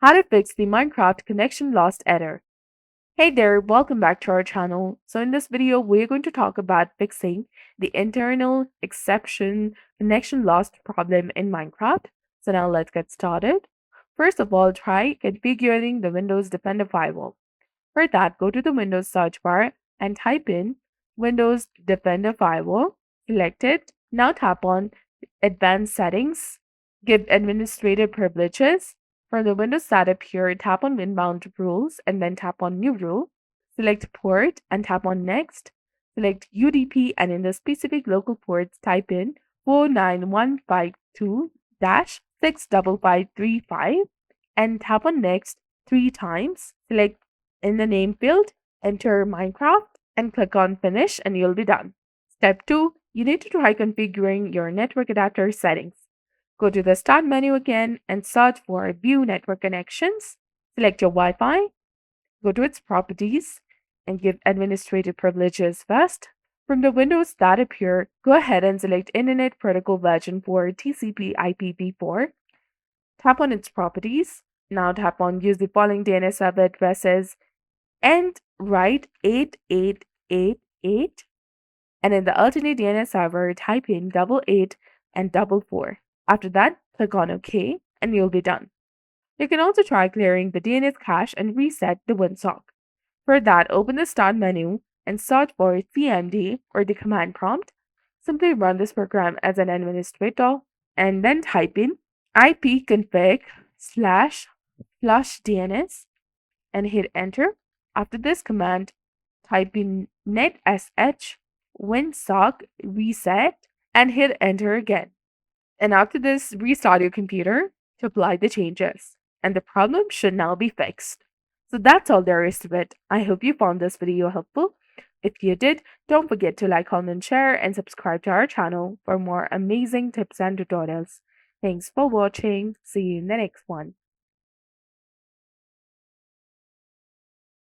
How to fix the Minecraft connection lost error. Hey there, welcome back to our channel. So in this video, we're going to talk about fixing the internal exception connection lost problem in Minecraft. So now let's get started. First of all, try configuring the Windows Defender firewall. For that, go to the Windows search bar and type in Windows Defender Firewall. Select it. Now tap on Advanced Settings. Give administrative privileges. From the Windows setup here, tap on Inbound Rules and then tap on New Rule. Select Port and tap on Next. Select UDP and in the specific local ports, type in 49152-65535 and tap on Next 3 times. Select in the name field, enter Minecraft and click on Finish and you'll be done. Step 2. You need to try configuring your network adapter settings. Go to the Start menu again and search for View Network Connections. Select your Wi-Fi. Go to its properties and give administrative privileges first. From the windows that appear, go ahead and select Internet Protocol version for TCP/IPv4. Tap on its properties. Now tap on Use the following DNS server addresses and write 8888 and in the alternate DNS server type in 88 and 44. After that, click on OK and you'll be done. You can also try clearing the DNS cache and reset the WinSock. For that, open the Start menu and search for CMD or the command prompt. Simply run this program as an administrator and then type in ipconfig/flushdns and hit enter. After this command, type in netsh winsock reset and hit enter again. And after this, restart your computer to apply the changes. And the problem should now be fixed. So that's all there is to it. I hope you found this video helpful. If you did, don't forget to like, comment, share, and subscribe to our channel for more amazing tips and tutorials. Thanks for watching. See you in the next one.